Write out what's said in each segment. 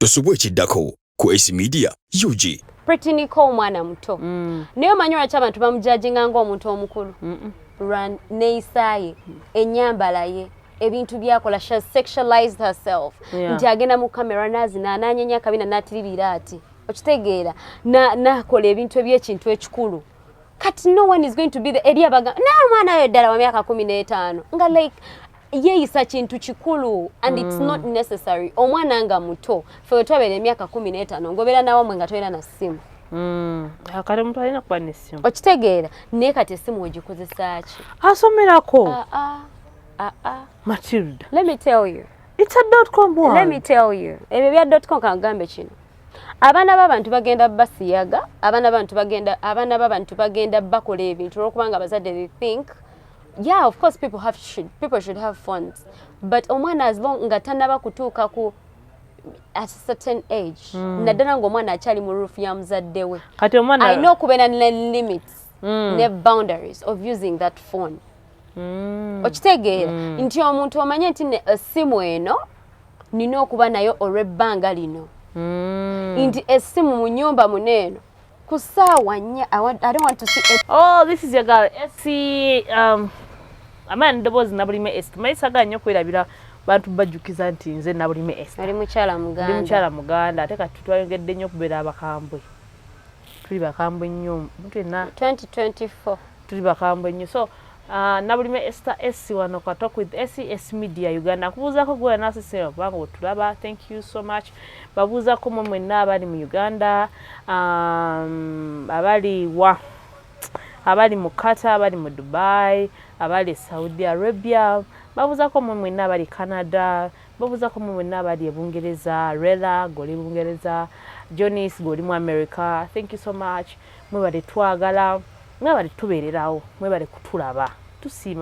Tosubwe ekiddako ku AC Media UG. Pretty Nicole mwana muto. Naye manyo lwaki abantu bamujjajinga ng'omuntu omukulu. Run neisaye enyambala ye ebintu byakola she sexualized herself. Nti agenda mu camera nazina ananyenya kabina natiribira ati. Okitegeera nakola ebintu eby'ekintu ekikulu. Kati no one is going to be the eri abaga na mwana yo ddala wa myaka 15 nga like yeeyisa kintu kikulu and it's not necessary omwana nga muto fe twabere emyaka 15 ngobera nawo mwe nga toyera na simu akale muntu alina kuba n'essimu okitegeera naye kati essimu ogikozesa ki asomerako Matilda let me tell you it's a .com one. Let me tell you ebyo bya .com kagambe kino abaana b'abantu bagenda basiyaga abaana b'abantu bagenda bakola ebintu olwokubanga abazadde they think yeah, of course people should have funds, but omwana as long nga tanaba kutuuka ku at a certain age naddala ng'omwana akyali mu roof ya muzadde we kati omwana I know kubeera ne limits ne boundaries of using that phone okitegeera nti omuntu omanye nti essimu eno nina okuba nayo olw'ebbanga lino nti essimu mu nnyumba muneeno ku ssaawa nnya I don't want to see oh this is your girl Essie Abaana ndoboozi nabulime Esther mayisaga nnyo kwerabira bantu bajjukiza nti nze nabulime Esther ali mukyala muganda ndi mukyala muganda ate kati twayongedde nnyo okubeera abakambwe tuli bakambwe nnyo mutena 2024 tuli bakambwe nnyo so nabulime Esther Essie wano kwa Talk with AC Media Uganda kubuuzako gwe nasisema kubanga otulaba thank you so much babuuzako mwenna abali mu Uganda abali mu Qatar abali mu Dubai abali Saudi Arabia babuuzako mwenna abali Canada babuuzako mwenna abali Bungereza Rela goli Bungereza Jonis goli mu America thank you so much mwebale twagala mwebale tubeererawo mwebale kutulaba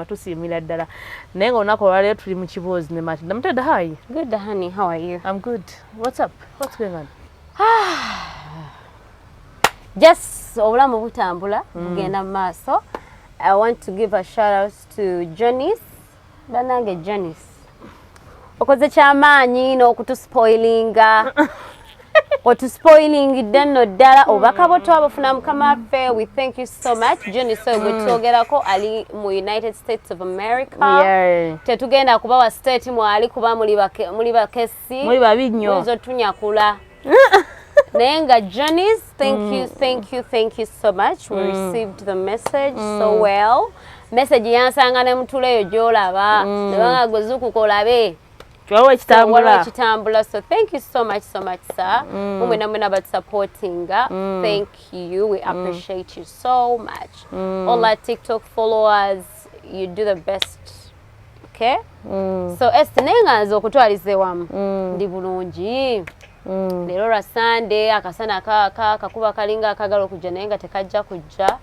tusiimira ddala naye nga olunaku olwaleero tuli mu Kiboozi ne Matilda. Matilda, hi. Good, honey. How are you? I'm good. What's up? What's going on? Just obulamu butambula bugenda mu maaso. I want to give a shout out to Jonis. Banange Jonis. Okoze kyamaanyi n'okutuspoilinga. Otuspoiling dano ddala obaka boto abafuna mukama ffe. We thank you so much. Jonis so gwetuogerako ali mu United States of America. Yeah. Tetugenda kubawa state mwali kuba muli bakesi. Muli babi nnyo. Ezo tunyakula. Nenga Jonis, thank you so much. We received the message so well. Message yansanga ne mutuleyo gyolaba. Nebanga gwezuku kolabe. Chitambula. So thank you so much, sir. Mwena about supporting. Thank you. We appreciate you so much. All our TikTok followers, you do the best. Okay? So nenga nzo kutwalize wamu. Ndi bulungi. Lero lwa Sunday akasana kakuba kalinga akagala okujja naye nga tekajja kujja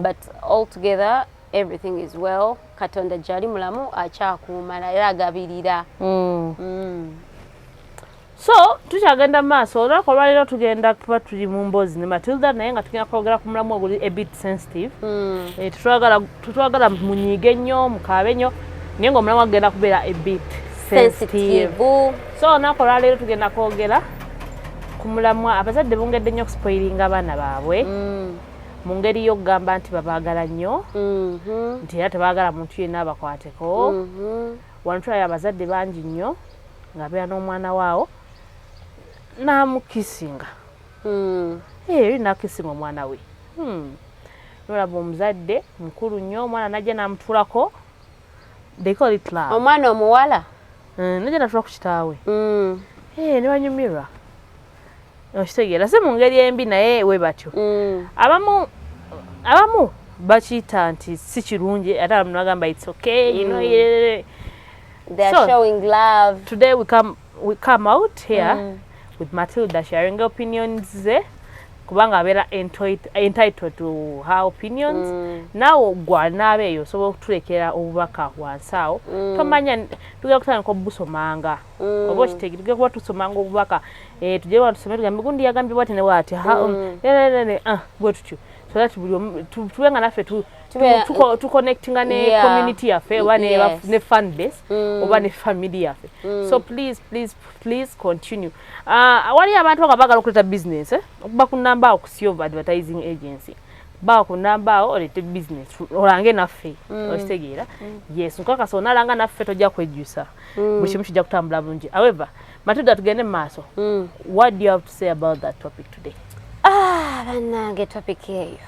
but all together everything is well. Katonda jali mulamu akyakuuma naye agabirira. So tukyagenda maaso olunaku olwaleero tugenda kuba tuli mu mboozi ne Matilda naye nga tugenda kwogera ku mulamu oguli a bit sensitive. Tutwagala munyiige nnyo mukaabe nnyo naye nga omulamu agenda kubeera a bit sensitive. So olunaku olwaleero tugenda kwogera ku mulamu abazadde bongedde nnyo okuspoilinga abaana baabwe mu ngeri y'okugamba nti babaagala nnyo nti era tebaagala muntu yenna abakwateko wano tulayo abazadde bangi nnyo ng'abeera n'omwana waawo n'amukisinga eri n'akisinga omwana we nolaba omuzadde mukulu nnyo omwana najja n'amutuulako they call it love omwana omuwala najja n'atuula ku kitaawe ne banyumirwa okitegeera si mu ngeri embi naye we batyo abamu bakiyita nti si kirungi ate abamu bagamba it's okay you know they are showing love. Today we come out here with Matilda sharing opinions kubanga abeera entitled to her opinions. Naawe gwanaabeeyo osobola okutulekera obubaka wansi awo tomanya tugenda kutandika obusomanga oba okitegeera tugenda kuba tusomanga obubaka tugere wano tusome tugambe gundi yagambye bwati ne bwati bwe tutyo so that tuwenga naffe tu connecting ne community yaffe oba ne fan base oba ne family yaffe. So please continue. Wali abantu nga bagala okuleta business okuba ku namba okusiova advertising agency ba ku namba olete business olange naffe okitegeera. Yes nkakasa onalanga naffe tojja kwejjusa buli kimu kijja kutambula bulungi. However Matilda tugende maaso. What do you have to say about that topic today? Bannange topic eyo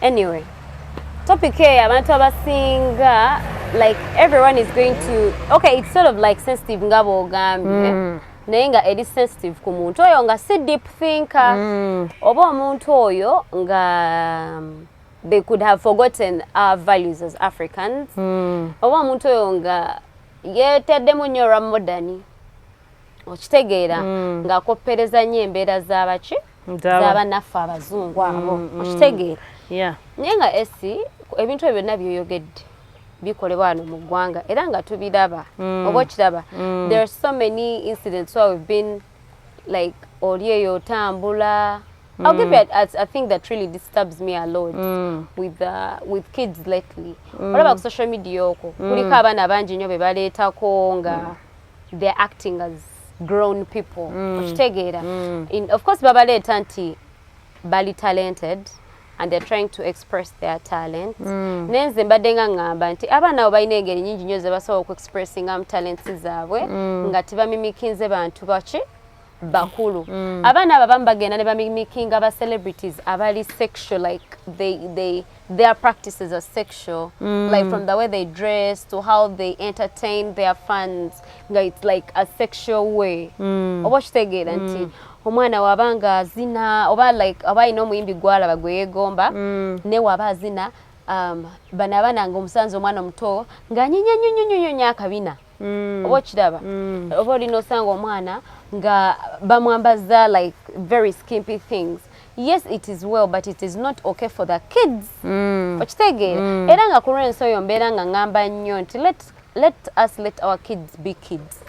anyway topic eyo abantu abasinga like everyone is going to okay it's sort of like sensitive nga bw'ogambye naye nga eri sensitive ku muntu oyo nga si deep thinker oba omuntu oyo nga they could have forgotten our values as Africans oba omuntu oyo nga yeteddemu nnyo Ramadan okitegeera ng'akoppereza nnyo embeera z'abaki z'abannaffe abazungu abo okitegeera naye nga ebintu ebyo byonna byoyogedde bikolebwa wano mu ggwanga era nga tubiraba oba okiraba there are so many incidents where we've been like oli eyo otambula I'll give you a thing that really disturbs me a lot with kids lately. Olaba ku social media okwo kuliko abaana bangi nnyo be baleetako nga they're acting as grown people okitegeera of course babaleeta nti bali talented and they're trying to express their talent nenze mbadde nga ngamba nti abaana abo balina engeri nyingi nnyo ze basobola okuexpressingamu talents zaabwe nga tebamimikinze bantu baki bakulu abaana abo abamu bagenda ne bamimikinga aba celebrities abali sexual like their practices are sexual like from the way they dress to how they entertain their fans nga it's like a sexual way oba kitegeera nti omwana wabanga azina oba like oba ino muyimbi gwalaba gwe yegomba ne waba azina bana abaana nga omusanze omwana omuto nga nyinyonyonyonyonya akabina oba kiraba oba olina osanga omwana nga bamwambaza like very skimpy things. Yes, it is well, but it is not okay for the kids. Okitegeera era nga ku lwensi oyo mbeera nga ngamba nnyo nti let our kids be kids.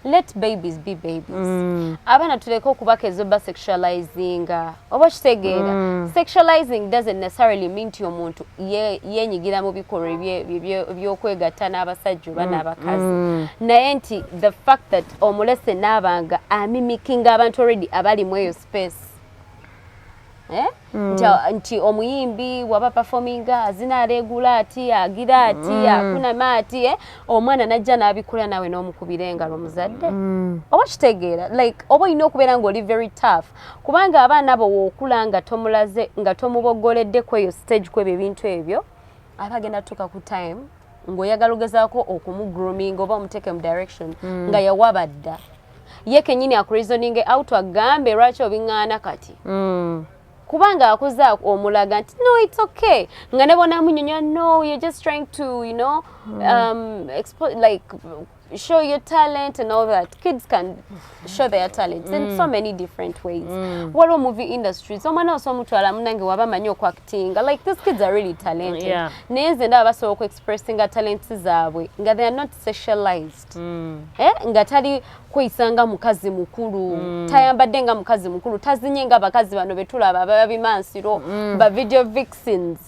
Let babies be babies. Abaana tuleke okubakeeza oba sexualizing. Oba kitegeera sexualizing doesn't necessarily mean nti omuntu yenyigira mu bikolwa ebyokwegatta n'abasajja oba n'abakazi naye nti the fact that omulese n'abanga amimikinga abantu already abali mu eyo space nti omuyimbi waba performinga azina aregula ati agira ati akunama ati omwana najja n'abikola nawe n'omukubira engalo muzadde oba kitegeera like oba olina okubeera nga oli very tough kubanga abaana abo wookula nga tomulaze nga tomuboggoledde ku eyo stage kwebyo ebintu ebyo abagenda tuka ku time ng'oyagala ogezaako okumugroominga oba omuteeke mu direction nga yawabadda ye kennyini akureasoninge out agambe lwaki obiŋŋaana kati kubanga akuza omulaga nti no it's okay nga ne bona munyonya no you're just trying to you know like show your talent and all that. Kids can show their talents in so many different ways. What are movie industries? Omwana osomutwala munange waba manyo ku acting. Like these kids are really talented. Neze nda baso ku expressing talents zaabwe. Nga they are not sexualized. Nga tali kuyisanga mukazi mukulu. Tayambadde nga mukazi mukulu. Tazinyenga bakazi bano betulaba ababimansiro. Ba video vixens.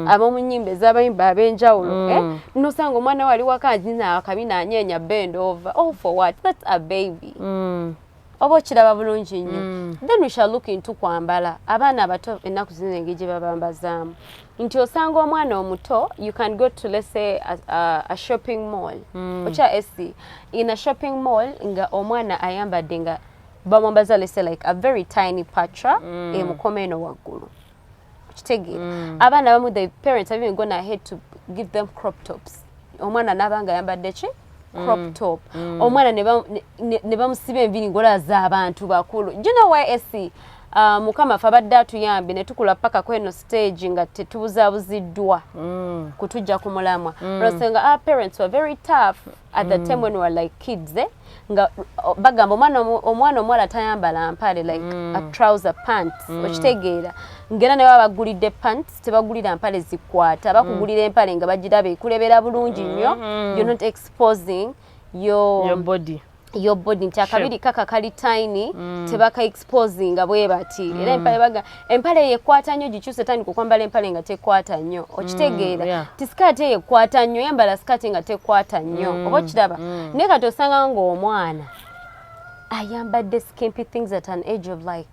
Abo munyimbe z'abayimba abenjawulo. Nosanga omwana wali wakajina akabina anyenya bend over. Oh, for what? That's a baby. Obo kiraba bulungi nnyo. Then we shall look into kwambala. Abaana abato ennaku zino engeri babambazaamu. Nti osanga omwana omuto, you can go to, let's say, a shopping mall. Ocha esi. In a shopping mall, nga omwana ayambadde nga bamwambaza, let's say, like a very tiny patra, mukomeno waggulu. Kitegeera. Abaana bamu, the parents have even gone ahead to give them crop tops. Omwana nabanga ayambadde ki? Crop top. Omwana ne bamusiba enviri ngola z'abantu bakulu. Do you know why esi mukama fabadde atuyambe ne tukula paka kweno stage nga tetubuzaabuziddwa kutujja ku mulamwa. Rosenga our parents were very tough at the time when we were like kids nga bagamba omwana omuwala tayambala mpale like a trouser pants okitegeera ngera ne babagulidde pants tebagulira mpale zikwata bakugulira empale nga bagiraba ekulebera bulungi nnyo you're not exposing your body your body nti akabiri kaka kali tiny tebaka exposing nga bwe bati era empale baga empale yekwata nnyo gikyuse tani kukwambala empale nga tekwata nnyo okitegeera ti skirt yekwata nnyo yambala skirt nga tekwata nnyo oba kiraba ne kati osanga ng'omwana ayambadde skimpy things at an age of like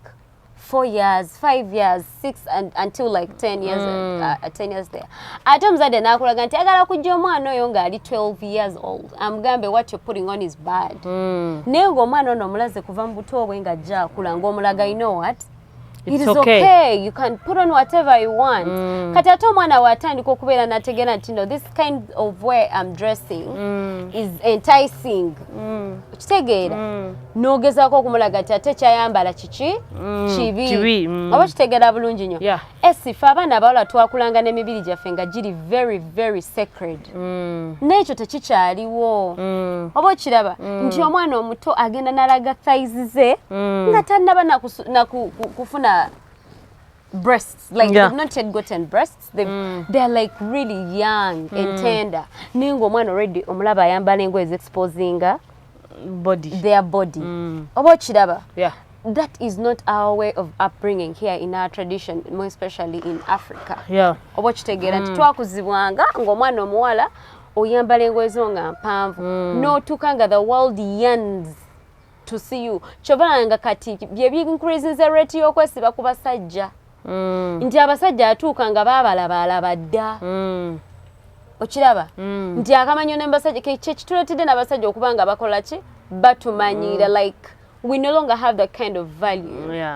4 years, 5 years, 6 and until like 10 years 10 years there. Ate omuzadde n'akulaga nti agala kujja omwana oyo ng'ali 12 years old. Amugambe what you're putting on is bad. Naye ng'omwana ono omulaze kuva mu buto bwe ng'ajja akula ng'omulaga you know what? It is okay. You can put on whatever you want. Kati ate omwana watandika okubeera n'ategeera nti no this kind of way I'm dressing is enticing. Kitegeera n'ogezaako okumulaga nti ate kyayambala kiki kibi oba kitegeera bulungi nnyo esifa abaana abawala twakulanga n'emibiri gyaffe nga giri very very sacred n'ekyo tekikyaliwo oba okiraba nti omwana omuto agenda n'alaga thighs ze nga tannaba kufuna breasts like they've not yet gotten breasts they're like really young and tender ningo omwana already omulaba ayambala engoye exposinga their body oba okiraba that is not our way of upbringing here in our tradition more especially in Africa oba okitegeera nti twakuzibwanga ng'omwana omuwala oyambala engoye zo nga mpanvu n'otuuka nga the world yearns to see you kyobalanga kati bye bincreasinze rate y'okwesiba ku basajja nti abasajja atuuka nga baabalaba dda okiraba nti akamanyo n'embasajja kyekituleetedde n'abasajja okuba nga bakola ki batumanyira like we no longer have that kind of value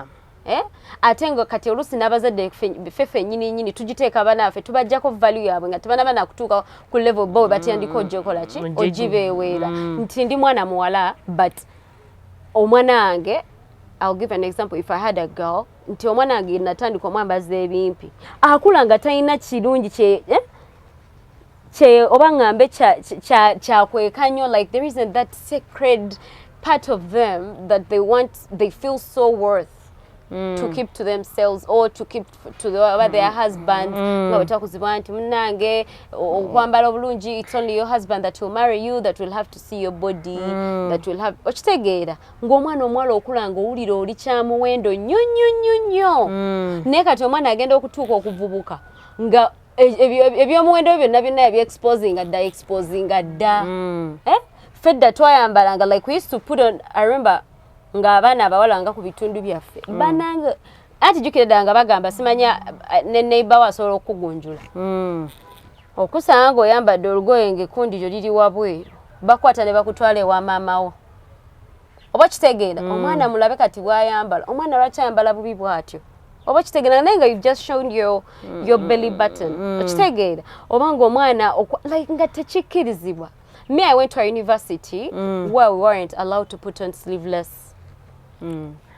ate nga kati oluusi n'abazadde ffe nyini tugiteeka banaffe tubajjako value yaabwe nga tebanaba nakutuuka ku level bo batandika ojja ki ogibeeweera nti ndi mwana muwala but omwana wange I'll give an example if I had a girl nti omwana wange natandika omwambaza ebimpi akula nga talina kirungi kye oba ngambe kyakweka nnyo like there isn't that sacred part of them that they feel so worth to keep to themselves or to keep to their husband nga wetakuzibwa nti munnange okwambala obulungi it's only your husband that will marry you that will have to see your body that will have okitegeera ng'omwana omuwala okula ng'owulira oli kyamuwendo nnyo naye kati omwana agenda okutuuka okuvubuka nga ebyomuwendo byonna exposinga dda fedda twayambalanga like we used to put on I remember nga abaana abawala nga ku bitundu byaffe bananga ati jukira danga bagamba simanya ne neighbor wasobola okugunjula okusanga ng'oyambadde olugoye ng'ekundi lyo liri wabweru bakwata ne bakutwala ewa maamawo oba kitegeera omwana mulabe kati bw'ayambala omwana lwaki ayambala bubi bw'atyo oba kitegeera naye nga you've just shown your belly button okitegeera oba ng'omwana like nga tekikkirizibwa. Me, I went to a university where we weren't allowed to put on sleeveless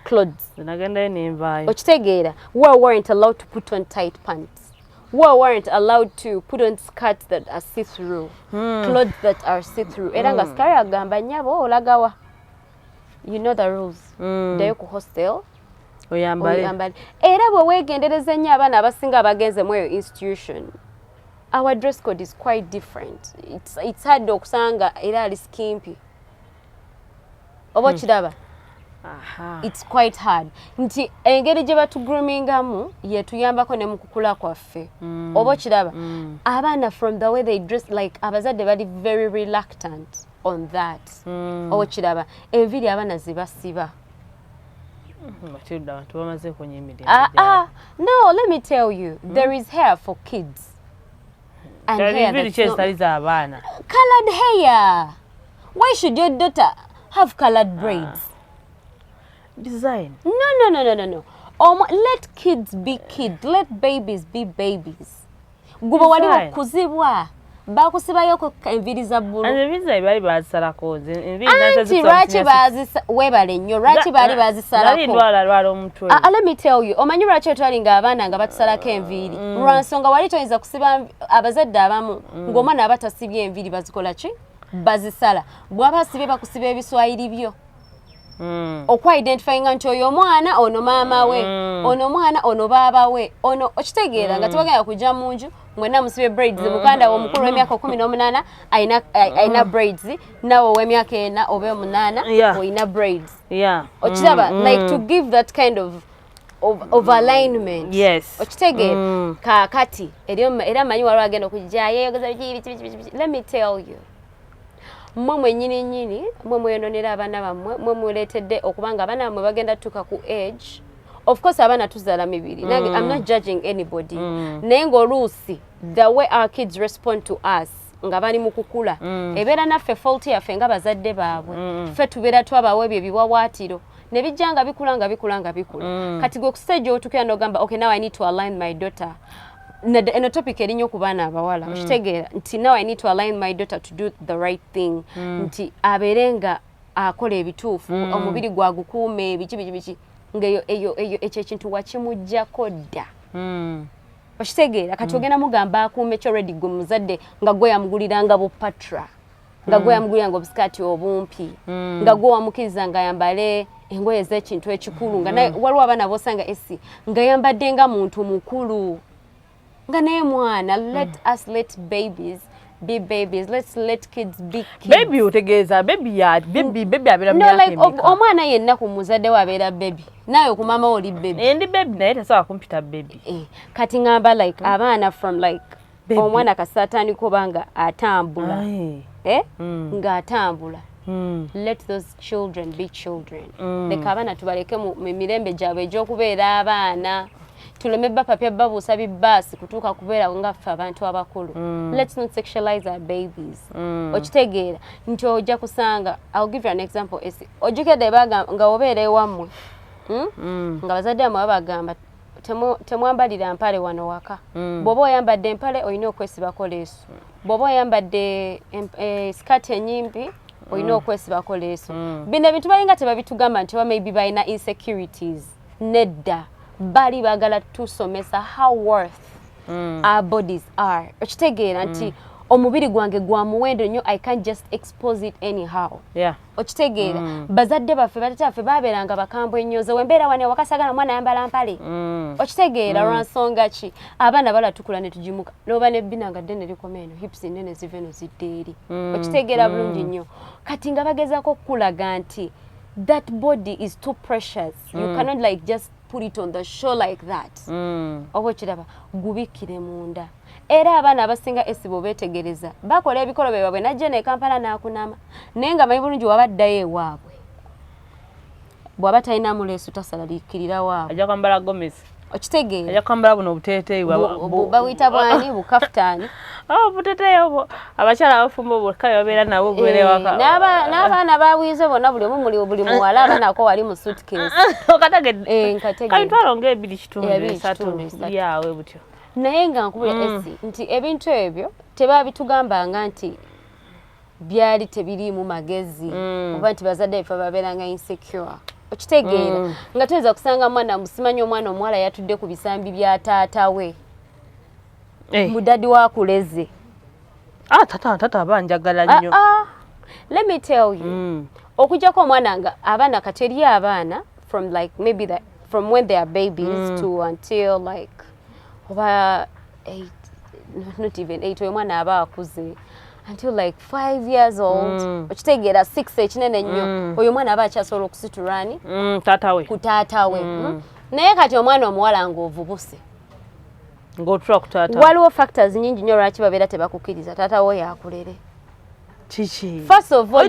clothes. Okitegeera, where we weren't allowed to put on tight pants. Where we weren't allowed to put on skirts that are see-through, clothes that are see-through. Era nga skari agamba nyabo olagawa. You know the rules. Ddayo ku hostel. Oyambale. Era bwe weegendereza nnyo abaana abasinga abagenze mu eyo institution. Our dress code is quite different. It's hard okusanga era ali skimpy. Oba kiraba? It's quite hard. Nti engeri gye batugrumingamu yetuyambako ne mu kukula kwaffe. Oba kiraba? Abaana from the way they dress like abazadde bali very reluctant on that. Oba kiraba? Enviri abaana zibasiba. Matilda, tubamaze kunyimidi. No, let me tell you. There is hair for kids. And hair that's not colored hair. Why should your daughter have colored braids? Design. No. Let kids be kids. Let babies be babies. Guba wali kuzibwa. Bakusibayoko enviri za bbulu. Enviri bali bazisalako. Anti lwaki webale nnyo lwaki bali bazisalako. Let me tell you, omanyi lwaki otwalinga abaana nga batusalako enviri. Lwansonga wali toyinza kusiba abazadde abamu ng'omwana aba tasibye enviri bazikola ki? Bazisala. Bw'aba asibye bakusiba ebiswayiri byo. okwa-identifying nti oyo mwana ono maama we ono mwana ono baaba we ono okitegeera nga tebagenda kujja mu nju mwenna musibe braids mukanda omukulu w'emyaka 18 ayina braids nawe ow'emyaka 4 oba 8 oyina braids okiraba like to give that kind of alignment. Yes. Okitegeera kaakati era manyi waliwo agenda okujja yeeyogeza let me tell you mmwe mwennyini mmwe mweyononera abaana bammwe mmwe muletedde okubanga abaana bammwe bagenda tuka ku age. Of course abaana tuzaala mibiri nange I'm not judging anybody naye ng'oluusi the way our kids respond to us nga bali mu kukula ebeera naffe fault yaffe nga bazadde baabwe ffe tubeera twabawa ebyo ebiwawaatiro ne bijja nga bikula kati gwe ku stage otukira n'ogamba okay now I need to align my daughter eno topic erinyo ku baana abawala okitegeera nti now I need to align my daughter to do the right thing nti abeere nga akola ebituufu omubiri gwagukuume biki ngaeyo ekyo ekintu wakimuggyako dda okitegeera kati ogenda mugamba akuume ekyo already gwe muzadde nga gwe yamuguliranga bupatra nga gwe yamuguliranga obusikati obumpi nga gwe wamukiriza nga yambale engoye z'ekintu ekikulu nga naye waliwo abaana bosanga esi nga yambadde nga muntu mukulu nga naye mwana let babies be babies. Let's let kids be kids. Baby utegeeza baby abera no like omwana yenna ku muzadde wabeera baby naye ku mama oli baby ndi baby naye tasobola kumpita baby kati ngamba like abaana from like omwana kasatani kubanga atambula nga atambula let those children be children leka abaana tubaleke mu mirembe gyabwe egy'okubeera abaana tuleme bapapya babuusa bibbaasi kutuuka kubeera nga ffe abantu abakulu let's not sexualize our babies okitegeera nti ojja kusanga I'll give you an example ojjukidde nga obeera ewammwe nga bazadde bammwe babagamba temwambalira mpale wano waka bw'oba oyambadde empale olina okwesibako leesu bw'oba oyambadde skati enyimpi olina okwesibako leesu bino ebintu balinga tebabitugamba nti maybe balina insecurities nedda bali bagala tusomesa how worth our bodies are okitegeera nti omubiri gwange gwa muwendo nnyo I can't just expose it anyhow okitegeera bazadde baffe batataffe babeeranga bakambwe ennyoze wembeera wano wakasagala mwana ayambala mpale okitegeera lwansonga ki abaana bala tukula ne tugimuka n'oba nebbinanga ddene likoma eno hips nnene ziva eno zidde eri okitegeera bulungi nnyo kati nga bagezaako okukulaga nti that body is too precious you cannot like just put it on the show like that oba kiraba gubikire munda era abaana abasinga esibo betegereza bakola ebikolo byabwe najja ne Kampala n'akunama naye nga manyi bulungi wabaddayo ewaabwe bw'aba talina muleesu tasalalikirira waabwe ajja kwambala gomesi okitegeera ajja kwambala buno obuteeteeyi bawuyita bwani bukafutaani obuteeteeyi obwo abakyala abafumba obukale babeera nabo ogubeera ewaka n'abaana bawiize bonna buli omu buli muwala abanako wali mu suitcase okategedde kalitwalo ng'ebiri kitundu esatu yawe butyo naye nga nkubira esi nti ebintu ebyo tebabitugambanga nti byali tebiriimu magezi oba nti bazadde baffe babeeranga insecure okitegeera nga tuyinza kusanga mwana musimanyi omwana omuwala yatudde ku bisambi bya taata we mudadi wakuleze tata abanjagala nnyo let me tell you okujjako omwana nga abaana kati eri abaana from like maybe from when they are babies to until like oba 8 not even 8 oyo mwana aba akuze until like 5 years old okitegeera 6 ekinene nnyo oyo mwana aba akyasobola okusitulani ku taata we naye kati omwana omuwala ng'ovubuse ng'otula ku taata waliwo factors nyingi nnyo lwaki babeera tebakukiriza taata wo yakulere kiki first of all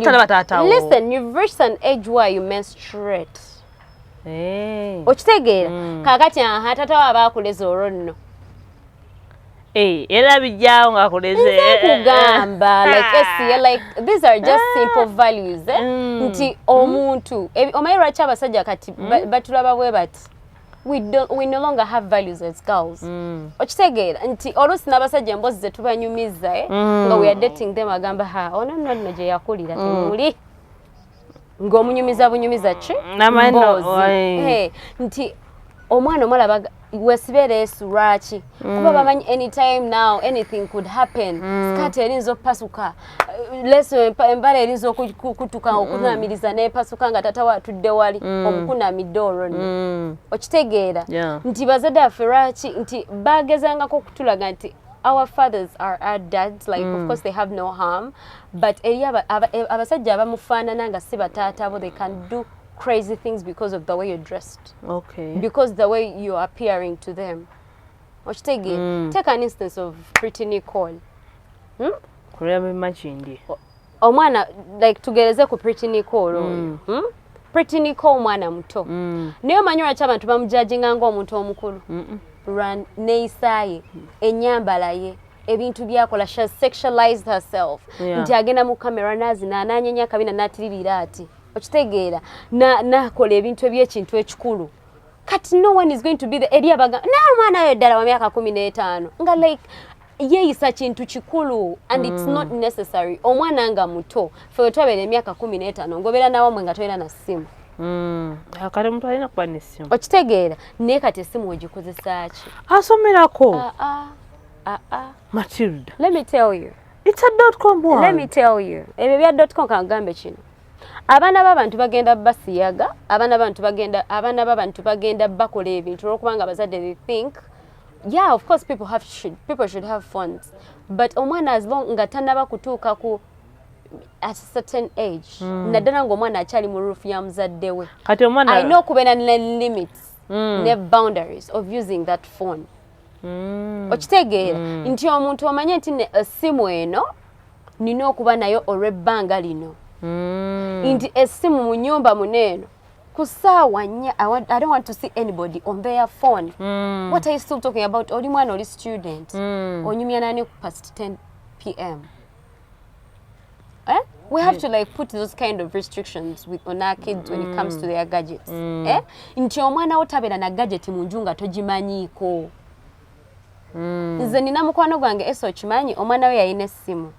listen you've reached an age where you menstruate okitegeera kaakati taata wo aba akuleze olwo nno era bijjawo ng'akuleze kugamba like these are just simple values nti omuntu omanyi lwaki abasajja kati batulaba bwe bati we no longer have values as girls okitegeera nti oluusi n'abasajja emboozi ze tubanyumiza nga we are dating them agamba ono nno gye yakulira temuli ng'omunyumiza bunyumiza ki mboozi nti omwana omulaba wesibere suraki kuba bamanyi anytime now anything could happen skati erinzo pasuka leso embala erinzo kutuka okunamiriza ne pasuka nga tata watudde wali omukuna midoro okitegeera nti bazadde aferachi nti bagezangako okutulaga nti our fathers are our dads, like of course they have no harm, but abasajja abamufaanana nga si bataata bo, they can do crazy things because of the way you're dressed. Okay. Because the way you're appearing to them. Take an instance of Pretty Nicole. Omwana, like tugereze ku Pretty Nicole. Pretty Nicole mwana muto. Niyo manyi lwaki abantu bamujudginga ng'omuntu omukulu. Neisaaye, ennyambala ye, ebintu byakola, she has sexualized herself. Nti agenda mu kamera nazina ananyenya kabina natiribira ati. Okitegeera nakola ebintu eby'ekintu ekikulu. Kati no one is going to be the eri abaga mwana yo ddala wa myaka 15 nga like yeeyisa kintu kikulu and it's not necessary. Omwana nga muto fe twabera emyaka 15 ngobera nawo mwe nga toyera na simu. Akale muntu alina kuba n'essimu. Okitegeera naye kati essimu ogikozesa ki? Asomerako. Matilda. Let me tell you. It's a .com one. Let me tell you. Ebyo bya .com kangambe kino. Abaana b'abantu bagenda basiyaga, abaana b'abantu bagenda bakola ebintu olwokubanga abazadde they think, yeah, of course people should have funds, but omwana as long nga tanaba kutuuka ku at a certain age naddala ng'omwana akyali mu roof ya muzadde we. Kati omwana I know kubeera ne limits ne boundaries of using that phone. Okitegeera nti omuntu omanye nti essimu eno nina okuba nayo olw'ebbanga lino. Inti esimu mu nyumba muneeno kusaawa nnya I don't want to see anybody on their phone. What are you still talking about? Oli mwana oli student onyumya nani past 10 p.m. We have to like put those kind of restrictions on our kids when it comes to their gadgets. Nti omwana otabera na gadget mu nju nga togimanyiiko. Nze nina mukwano gwange okimanyi omwana we yayina essimu.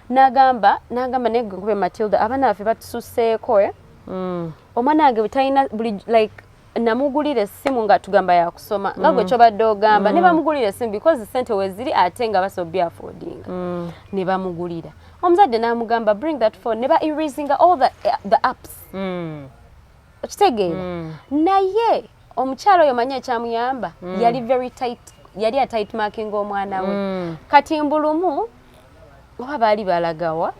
Nagamba negwe Matilda abaana baffe batususeeko omwana wange butalina like namugulira essimu nga tugamba yakusoma nga gwe kyobadde ogamba ne bamugulira essimu because sente weziri ate nga basobye affordinga ne bamugulira omuzadde n'amugamba bring that phone ne ba erasing all the apps okitegeera naye omukyalo oyo manye ekyamuyamba yali very tight, yali a tight marking omwana we kati mbulumu oba baali balagawa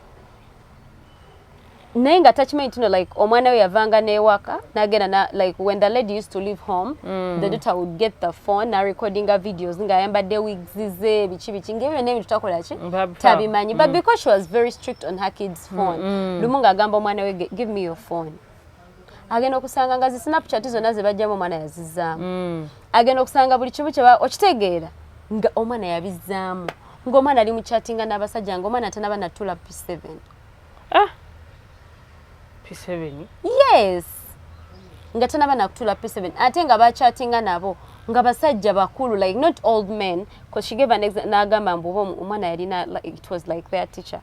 naye nga takimanyi tuno like omwana we yavanga n'ewaka n'agenda na like when the lady used to leave home the daughter would get the phone na recordinga videos ng'ayambadde wigs ze biki ng'ebyo n'ebintu takola ki tabimanyi but because she was very strict on her kids phone lumu ng'agamba omwana we give me your phone agenda okusanga nga zi Snapchat zonna ze bajjamu omwana yazizaamu agenda okusanga buli kimu kyeba okitegeera nga omwana yabizzaamu ng'omwana ali mu chattinga n'abasajja ng'omwana tanaba natula P7. P7? Yes. Nga tanaba nakutula P7 ate nga bachattinga nabo nga basajja bakulu like not old men because she gave an example n'agamba mbu omwana yalina like, it was like their teacher.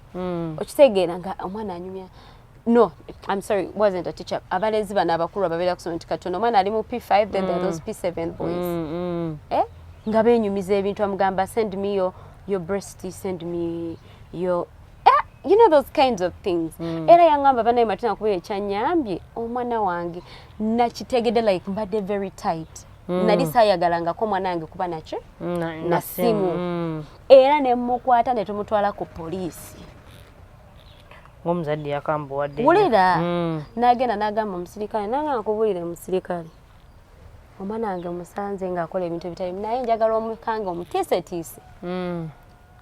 Okitegeera nga omwana anyumya. No, I'm sorry, it wasn't a teacher. Abalezi bana abakulu ababeera kusoma nti katono omwana ali mu P5 then there are those P7 boys. Nga benyumiza ebintu amugamba send me your breasty, send me your you know those kinds of things. Era yangamba banaye matina kubira ekyanyambye omwana wange nakitegedde like mbadde very tight. Nali sayagalangako mwana wange kuba nakyo na simu. Era ne mukwata ne tumutwala ku poliisi. Ng'omuzadde yakambuwadde. Wulira n'agenda n'agamba omusirikale nanga nkubulire omusirikale. Omwana wange musanze ng'akola ebintu ebitali naye njagala omukanga omutiisetiise.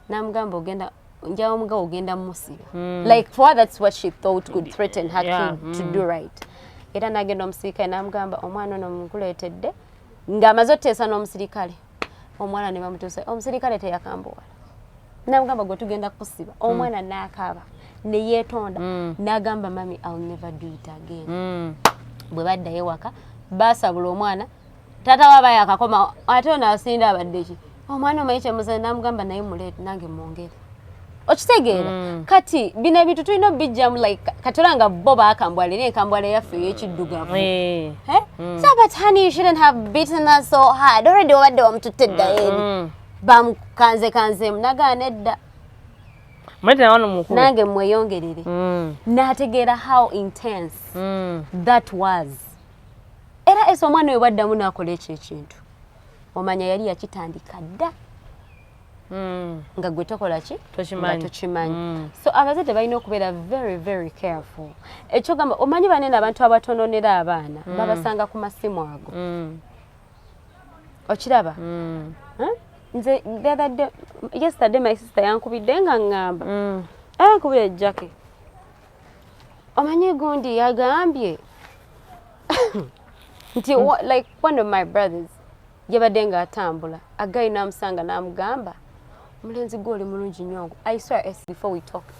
Namugamba ogenda njawo mugawo ogenda musiba. Like for her that's what she thought could threaten her kid to do right. Era n'agenda omusirikale namugamba omwana ono mukuleetedde ng'amaze oteesa n'omusirikale. Omwana ne bamutuusa omusirikale teyakambuwala. Namugamba gwe tugenda kusiba. Omwana n'akaaba ne yeetonda n'agamba mami I'll never do it again. Bwe baddayo ewaka baasabula omwana tata waba yakakoma ate ono asinda abadde ki omwana omanyi kyemuze namugamba naye muleete nange mwongere okitegeera kati bino ebintu tulina obijjamu like katolanga bo baakambwalira enkambwala yaffe ey'ekiddugavu so but honey you shouldn't have beaten us so hard already obadde wamutute edda eri bamukanzekanzeemu nagaana edda nange mweyongerere n'ategeera how intense that was era ese omwana oyo bwaddamu n'akola ekyo ekintu omanya yali yakitandika dda nga gwe tokola ki tokimanyi so abazadde balina okubeera very very careful ekyogamba omanyi banene abantu abatononera abaana babasanga ku masimu ago okiraba nze yesterday my sister yankubidde nga ngamba yankubira ejjake omanyi gundi yagambye nti like one of my brothers yabadde nga atambula agayi n'amusanga n'amugamba mulenzi gwe oli mulungi nnyo I swear before we talked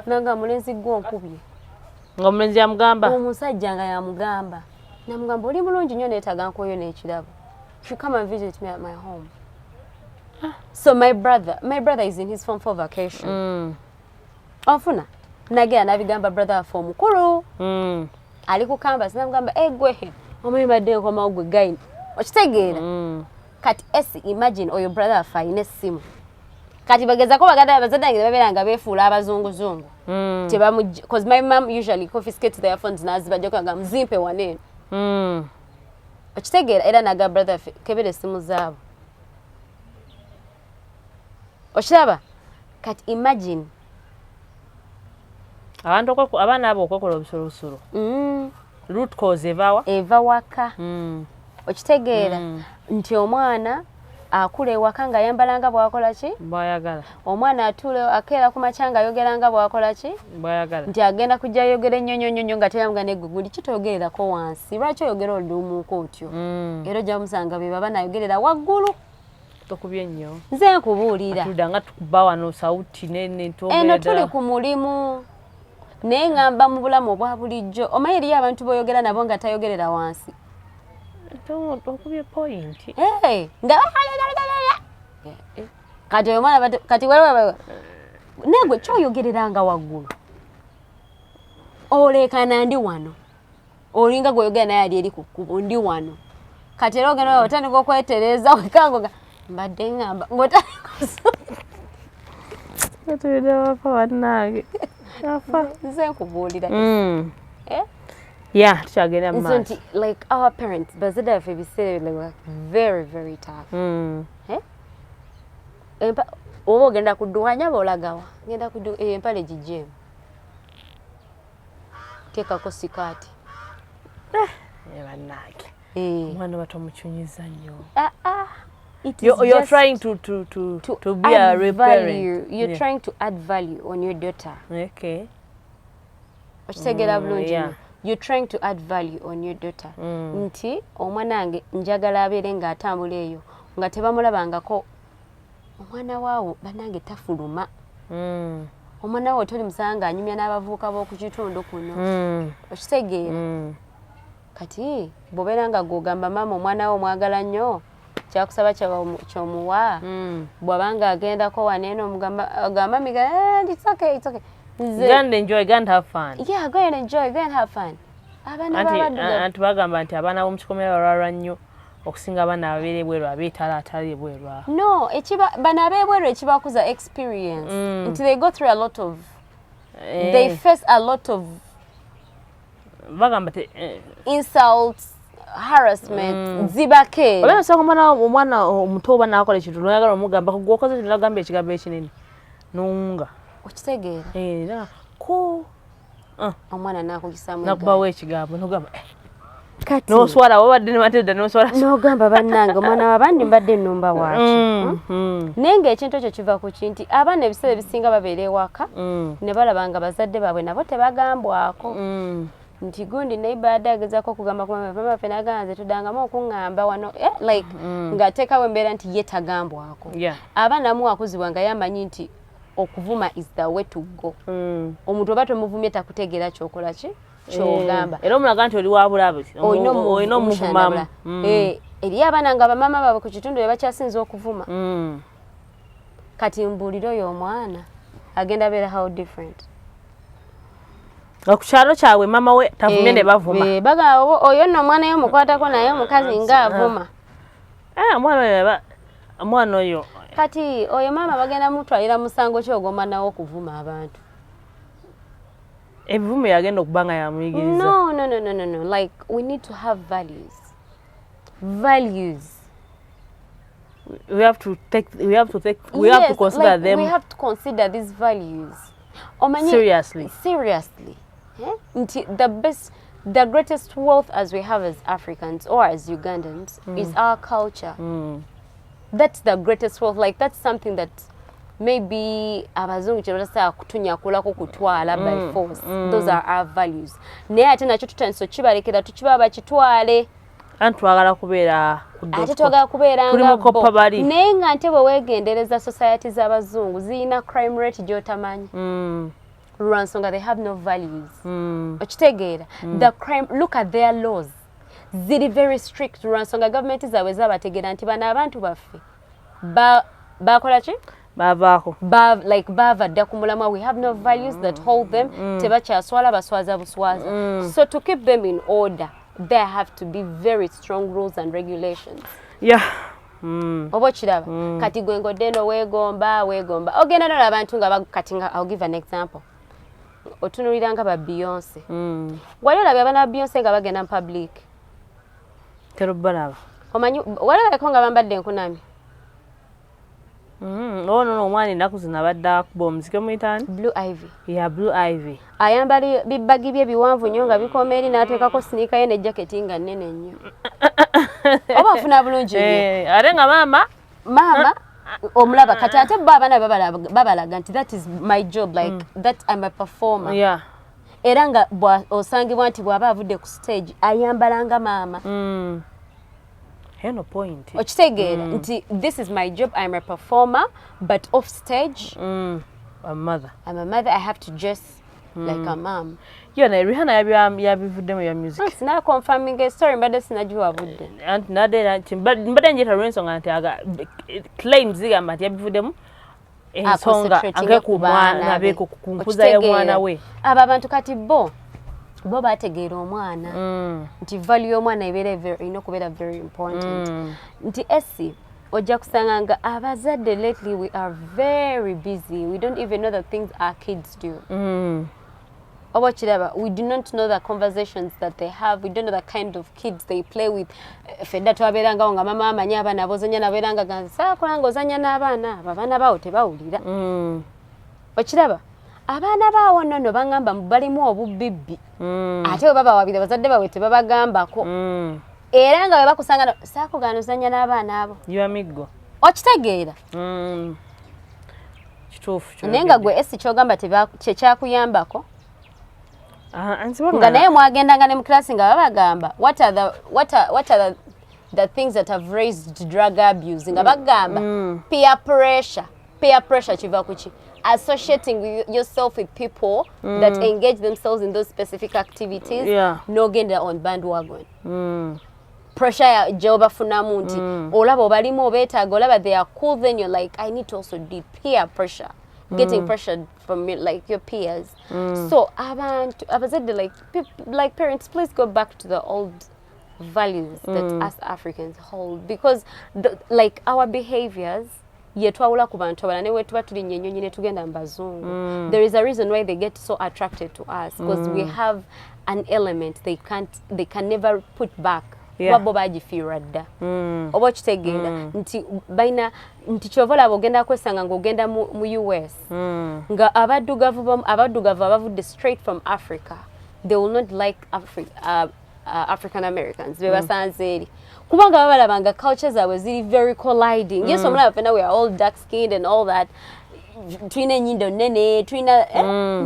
nanga mulenzi gwe onkubye nga omulenzi yamugamba omusajja nga yamugamba namugamba oli mulungi nnyo neetaaga nkoyo n'ekirabo you come and visit me at my home so my brother is in his form 4 vacation onfuna nagera nabigamba brother waffe omukulu ali ku campus namugamba gwe omanyi badde nkomawo gwe gayi okitegeera kati imagine oyo brother waffe alina essimu kati bagezako baganda abazadde bange babeera nga beefuula abazunguzungu because my mom usually confiscates their phones nazibajja kwanga muzimpe waneeno okitegeera era naga brother waffe kebera essimu zaabo okiraba kati imagine abaana abo okwekola obusolosolo root cause eva waka okitegeera nti omwana akula ewaka nga ayambalanga bwakola ki bwayagala omwana atuula akeera ku makya nga ayogeranga bwakola ki bwayagala nti agenda kujja ayogera ennyonyonyonyo nga teyamuga negguguli kitoyogererako wansi lwaki oyogera olumuuka otyo era ojja musanga be baba nayogerera waggulu tokubye nnyo nze nkubuulira nga tukuba wano sauti eno tuli ku mulimu naye ngamba mu bulamu obwa bulijjo omanyi eriyo abantu boyogera nabo nga tayogerera wansi okubye point nga kati omwana kati wewe negwe kyoyogereranga waggulu olekana ndi wano olinga gweogera naye ali eri ku kkubo ndi wano kati era ogenda otandika okwetereza wekango mbadde ngamba ngotandikawafa bannange nze nkubuulira yeah tukyagenda mu maaso like our parents bazadde baffe ebiseera like very very tough oba ogenda kudduwanya boolagawa ngenda empale gijjeemu teekako sikaati bannange omwana batomukyunyiza nnyo you're trying to be a real parent. You're trying to add value on your daughter. Okay. Okitegeera bulungi. You're trying to add value on your daughter. Nti omwanange njagala abeere nga atambula eyo nga tebamulabangako omwana waawo bannange tafuluma. Omwana waawo toli musanga anyumya n'abavubuka b'oku kitundu kuno. Okitegeera. Kati bw'obeera nga gw'ogamba maama omwana wo omwagala nnyo kyakusaba kyomuwa bw'abanga agendako waneeno ogamba miga it's okay go and enjoy, go and have fun. Yeah, go and enjoy, go and have fun. Anti bagamba nti abaana b'omu kikomera balwalwa nnyo okusinga abaana ababeera ebweru abeetala atali ebweru. No, bano ab'ebweru ekibakuza experience nti they go through a lot of they face a lot of bagamba insults, harassment, zibake. Olaba nsanga omwana omuto oba n'akola ekintu n'oyagala omugamba gw'okoze kino n'agamba ekigambo ekinene n'owunga. Okitegeera? Era ko omwana n'akugisaamu n'akubawo ekigambo n'ogamba kati n'oswala wabadde ne Matilda n'oswala n'ogamba bannange omwana w'abandi mbadde nnumba waaki. Naye ng'ekintu ekyo kiva ku kinti abaana ebiseera ebisinga babeera ewaka ne balaba nga bazadde baabwe nabo tebagambwako. Nti gundi neighbor adagezako okugamba ku mama ffe n'agamba nze tuddangamu okuŋŋamba wano like ng'ateekawo embeera nti ye tagambwako. Abaana mu akuzibwa nga yamanyi nti okuvuma is the way to go. Omuntu oba tomuvumye takutegeera kyokola ki kyogamba. Era omulaga nti oli wa bulabe olina omuvumamu. Eriyo abaana nga bamama baabwe ku kitundu be bakyasinza okuvuma. Kati mbuulira oyo omwana agenda beera how different. Okukyalo kyawe mama we tavumye ne bavuma. Baga oyo nno omwana yo mukwatako naye omukazi ng'avuma. Omwana oyo. Kati oyo maama bagenda mutwalira musango ky'ogomba nawo okuvuma abantu. Ebivumu yagenda okubanga yamuyigiriza. No. Like, we need to have values. Values. We have to consider them. We have to consider these values. Seriously. Yeah? The greatest wealth as we have as Africans or as Ugandans is our culture. That's the greatest wealth. Like, that's something that maybe abazungu kyebasa kutunyakulako kutwala by force. Those are our values. Naye ate nakyo tutandise kibalekera tukiba bakitwale. Antwagala kubeera ate twagala kubeera nga bo. Naye nga nte bwe weegendereza society z'abazungu ziyina crime rate gy'otamanyi. Lwansonga they have no values. Okitegeera. The crime, look at their laws. Ziri very strict. Lwansonga government zaabwe zabategeera nti bano abantu baffe bakola ki? Like bavadda ku mulamwa. We have no values that hold them. Tebakyaswala baswaza buswaza. So to keep them in order, there have to be very strong rules and regulations. Yeah. Oba kiraba. Kati gwe ngodde no weegomba. Ogenda n'abantu nga kati I'll give an example. Otunulira nga ba Beyonce. Wali olabye abaana ba Beyonce nga bagenda mu public. Terubalaba. Omanyi wali olabye nga bambadde enkunami. No, omwana ennaku zino abadde akuba omuziki omuyitaani? Blue Ivy. Yeah, Blue Ivy. Ayambala bibbagi bye biwanvu nnyo nga bikoma eri n'ateekako sinika ye ne jaketi nga nnene nnyo. Oba afuna bulungi nnyo. Ate nga maama omulaba kati ate bo abaana babalaga nti that is my job, like that I'm a performer. Yeah. Era nga osangibwa nti bw'aba avudde ku stage ayambala nga maama. No point. Okitegeera nti this is my job, I'm a performer, but off stage I'm a mother. I have to dress like a mom. Yona Rihanna yabivuddemu ya music. Sina confirming a story mbadde sinagiwa budde. Anti nadera mbadde njeta lwensonga nti claims zigamba nti yabivuddemu ensonga agekubwana abeko kukunkuza ya mwana we. Aba abantu kati bo bategeera omwana nti value y'omwana erina okubeera very important. Nti esi ojja kusanga nga abazadde lately we are very busy. We don't even know the things our kids do. Oba kiraba, we do not know the conversations that they have. We don't know the kind of kids they play with. Fedda twabeeranga nga mama amanyi abaana bozanya nabeeranga nga saakola ng'ozanya n'abaana abaana bawo tebawulira. Okiraba, abaana baawo nno bangamba balimu obubibbi. Ate bwe baba wabira bazadde bawe tebabagambako. Era nga bwe bakusanga saakogana ozanya n'abaana abo. Yamiggo. Okitegeera. Kituufu. Naye nga gwe esi kyogamba kyekyakuyambako. Nga naye mwagendanga ne mu class nga babagamba what are the things that have raised drug abuse nga bagamba peer pressure kiva kuki associating yourself with people that engage themselves in those specific activities n'ogenda on bandwagon. Pressure gyobafunamu nti olaba obalimu obeetaaga olaba they are cool, then you're like I need to also do peer pressure. Getting pressured from like your peers. So abazadde like parents, please go back to the old values that us Africans hold, because like our behaviors yetwawula ku bantu abalala ne wetuba tulinnya ennyonyi ne tugenda mu bazungu. There is a reason why they get so attracted to us, because we have an element they can never put back. Wabo bagifiirwa dda. Oba okitegeera nti balina nti kyovola bw'ogenda kwesanga ng'ogenda mu US nga abaddugavu abavudde straight from Africa, they will not like African Americans be basanze eri kubanga babalaba nga culture zaabwe ziri very colliding. Yes, omulaba fena we are all dark skinned and all that, tulina ennyindo nnene tulina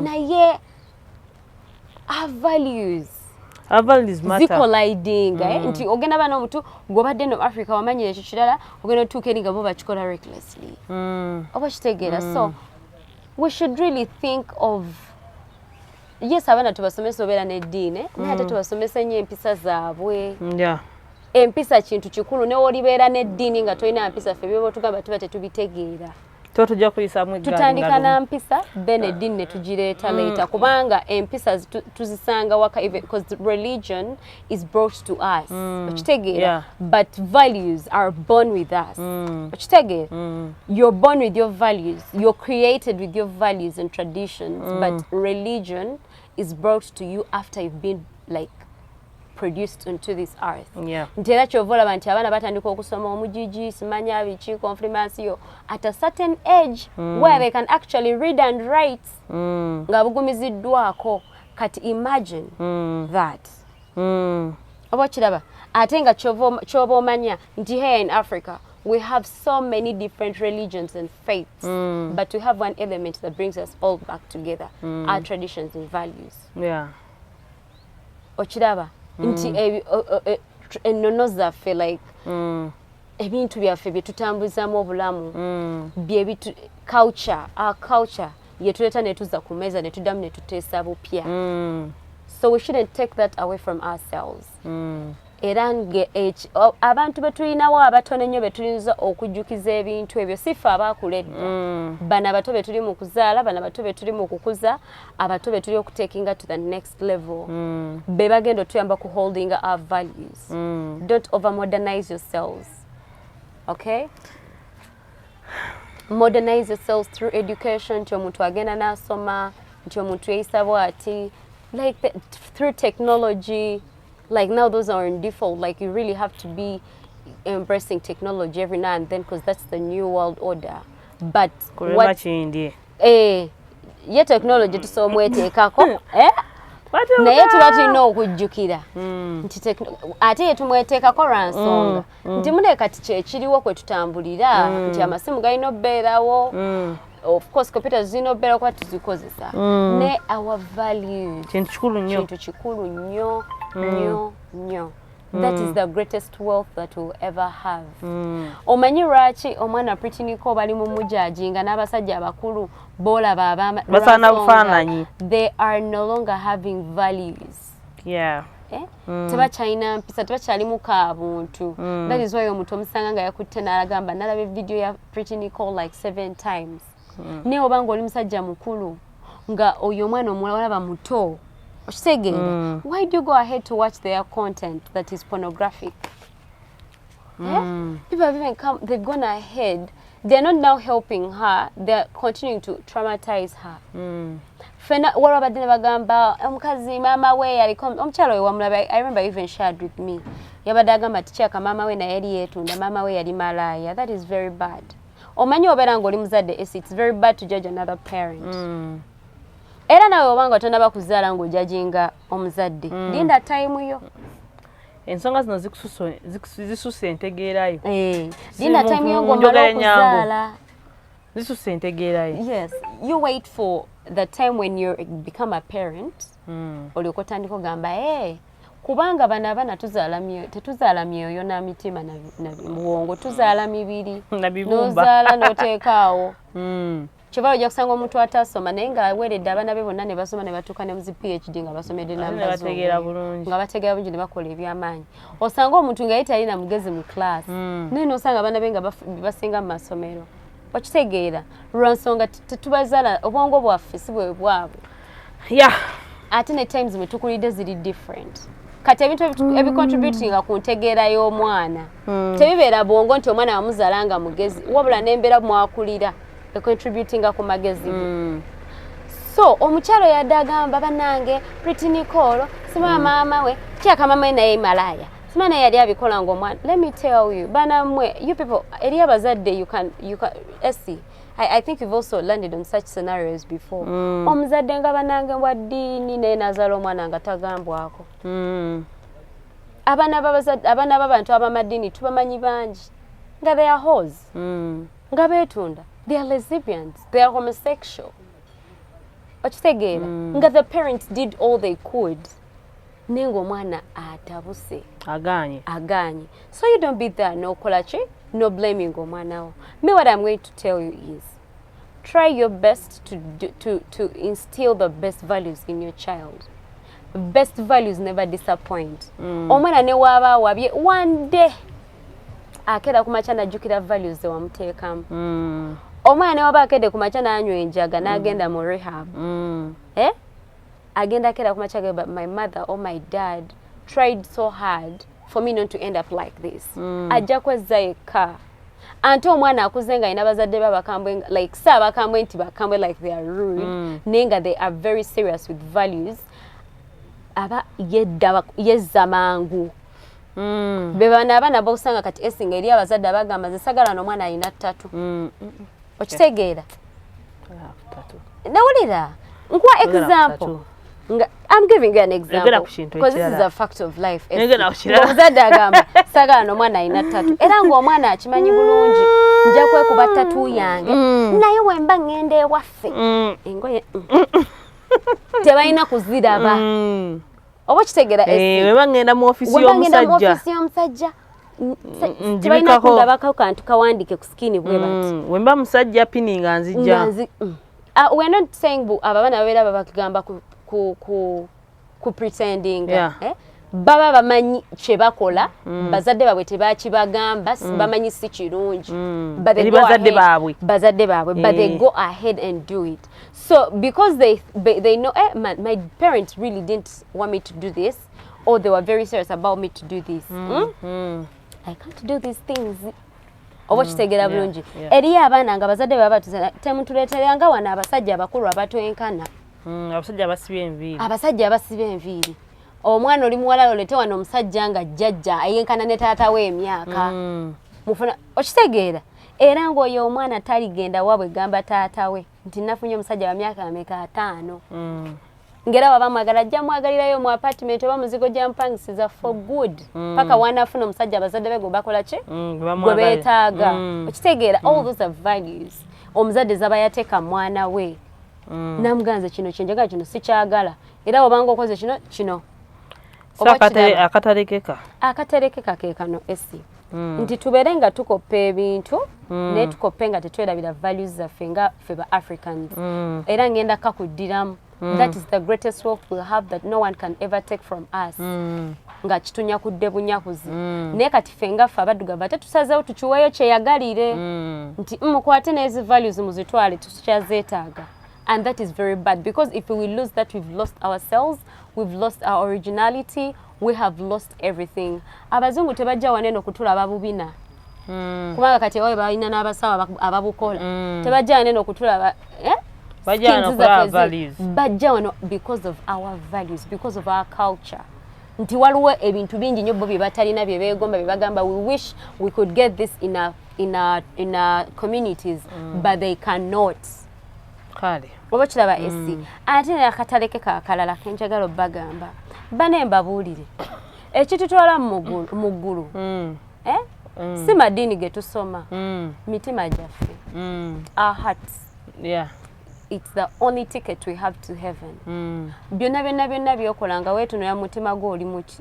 naye our values matter. Colliding, nti ogenda bana omuntu gwobadde no Africa wamanyira ekyo kirala ogenda otuuka eri nga bo bakikola recklessly. Oba kitegeera. So we should really think of, yes, abaana tubasomesa obeera n'eddiini naye ate tubasomesa nnyo empisa zaabwe. Empisa kintu kikulu, ne wolibeera n'eddiini nga tolina mpisa ffe by'oba otugamba tuba tetubitegeera. tujja kuyisamu eggaali tutandika na mpisa then eddiini ne tugireeta later kubanga empisa tuzisanga waka even because religion is brought to us okitegeera but values are born with us okitegeera you're born with your values, you're created with your values and traditions but religion is brought to you after you've been like produced into this earth. Ntera kyovola nti abaana batandika okusoma omujiji simanya biki confirmation at a certain age where they can actually read and write nga bugumiziddwako kati imagine that oba kiraba ate nga kyoba omanya nti here in Africa we have so many different religions and faiths but we have one element that brings us all back together, our traditions and values. Okiraba nti ennono zaffe like ebintu byaffe bye tutambuzamu obulamu our culture yetuleeta ne tuza ku mmeeza ne tuddamu ne tuteesa bupya so we shouldn't take that away from ourselves era abantu betulinawo abatono nnyo betuyinza okujjukiza ebintu ebyo sifa abaakuledda bano abato betuli mu kuzaala bano abato betuli mu kukuza abato betuli okutekinga to the next level be bagenda otuyamba ku holding our values don't overmodernize yourselves, okay? Modernize yourselves through education nti omuntu agenda n'asoma nti omuntu yeeyisa bw'ati like through technology. Like now those are in default, like you really have to be embracing technology every now and then because that's the new world order. But what technology tusomweteekako naye tuba tulina okujjukira nti ate ye tumweteekako lwa nsonga nti mune kati kyekiriwo kwe tutambulira nti amasimu galina obbeerawo of course computers zino obbeera kuba tuzikozesa ne our values kintu kikulu nnyo nnyo. That is the greatest wealth that we'll ever have. Omanyi lwaki omwana Pritiniko bali mu mujajinga n'abasajja abakulu boolaba abasana bufaananyi they are no longer having values. Tebakyalina mpisa tebakyali mu kaabuntu. That is why omuntu omusanga nga yakutte n'alagamba nalaba video ya Pritiniko like 7 times. Ne obanga oli musajja mukulu nga oyo omwana omulaba muto why do you go ahead to watch their content that is pornographic? People have even come, they've gone ahead, they're not now helping her, they're continuing to traumatize her. Warabadde ne bagamba omukazi mama we yaliko omukyalo we wamulaba. I remember even shared with me yabadde agamba tikyaka mama we naye yali yeetunda mama we yali malaya. That is very bad. Omanyi obeera ng'oli muzadde it's very bad to judge another parent. Era nawe obanga tonaba kuzaala ng'ojajinga omuzadde linda time yo ensonga zino zisusse entegeerayo linda time yo ng'omala okuzaala zisusse entegeerayo. Yes, you wait for the time when you become a parent olyoka otandika ogamba kubanga bano abaana tetuzaala myoyo na mitima na muwongo tuzaala mibiri n'ozaala n'oteekaawo kyebala ojja kusanga omuntu atasoma naye ng'aweeredde abaana be bonna ne basoma ne batuuka ne muzi PhD nga basomedde n'abazungu nga bategeera bulungi ne bakola ebyamaanyi. Osanga omuntu nga ye talina mugezi mu class naye n'osanga abaana be nga basinga mu masomero. Okitegeera lwa nsonga tetubazaala obwongo bwaffe si bwe bwabwe ate ne times mwe tukulidde ziri different. Kati ebintu ebicontributinga ku ntegeera y'omwana tebibeera bwongo nti omwana wamuzaala nga mugezi wabula n'embeera mwakulira contributing ku magezi. So omukyalo yadde agamba bannange Pritiniko sima mama we kyaka mama naye malaya sima naye yali abikola ng'omwana. Let me tell you banamwe you people eri abazadde you can see I think you've also landed on such scenarios before. Omuzadde nga bannange wa ddiini naye nazaala omwana nga tagambwako. Abaana b'abantu ab'amaddiini tubamanyi bangi nga they are hoes nga beetunda. They are lesbians, they are homosexual. Okitegeera nga the parents did all they could naye ng'omwana atabuse aganye. So you don't be there n'okola ki no blaming omwana wo. Me what I'm going to tell you is try your best to instill the best values in your child. Best values never disappoint. Omwana ne waba wabye one day akera kumacha najjukira values ze wamuteekamu. omwana waba akedde ku makya n'anywa enjaga n'agenda mu rehab agenda akera ku makya but my mother or my dad tried so hard for me not to end up like this ajja kwezza yekka ante omwana akuze nga alina bazadde babakambwe like saabakambwe nti bakambwe like they are rude naye nga they are very serious with values aba yezza mangu bebana abaana bokusanga kati esinga eri abazadde abagamba nze sagala n'omwana alina ttatu okitegeera nawulira nkuwa example I'm giving you an example because this is a fact of life. Omuzadde agamba sagala n'omwana alina ttatu era ng'omwana akimanyi bulungi nja kwekuba ttatu yange naye wemba ngenda ewaffe engoye tebalina kuziraba oba kitegeera wemba ngenda mu ofisi y'omusajja tebalina kundabako kantu kawandike ku skini bwe bati wemba musajja pini nga nzijja we're not saying abaana babeera babagamba ku pretending baba bamanyi kye bakola bazadde baabwe tebakibagamba bamanyi si kirungi bazadde baabwe but they go ahead and do it so because they know my parents really didn't want me to do this or they were very serious about me to do this I can't do these things oba kitegeera bulungi eriyo abaana nga bazadde baba temutuleeteranga wano abasajja abakulu abatwenkana abasajja abasiba enviiri omwana oli muwala olete wano omusajja nga jjajja ayenkana ne taata w'emyaka mufuna okitegeera era ng'oyo omwana taligenda wabwe gamba taata we nti nafunye omusajja wa myaka ameka 5 ngera baba mwagala ajja mwagalirayo mu apartment oba muzigo gya mpangisiza for good paka wanafuna omusajja abazadde be bakola ki gwe beetaaga okitegeera all those are values omuzadde zaba yateeka mwana we namuganze kino kyenjagala kino sikyagala era obanga okoze kino akaterekeka ke kano esi nti tubeere nga tukoppa ebintu naye tukoppe nga tetwerabira values zaffe nga ffe ba Africans era ngenda kakuddiramu that is the greatest wealth we have that no one can ever take from us nga kitunyakudde bunyakuzi naye kati ffe nga ffe abaddugavu ate tusazeewo tukiweeyo kyeyagalire nti mukwate n'ezi values muzitwale tukyazeetaaga. And that is very bad because if we lose that, we've lost ourselves, we've lost our originality, we have lost everything. Abazungu tebajja waneno kutula ababubina. Kubanga kati wawe balina n'abasawo ababukola. Tebajja waneno kutula bajja wano because of our values, because of our culture. Nti waliwo ebintu bingi nnyo bo bye batalina bye beegomba bye bagamba we wish we could get this in our communities but they cannot. Kale oba kiraba esi ate akataleke kakalala kenjagala bagamba bane mbabuulire ekitutwala mu ggulu si madini ge tusoma mitima gyaffe our hearts it's the only ticket we have to heaven byonna byokolanga weetunula mutima gwo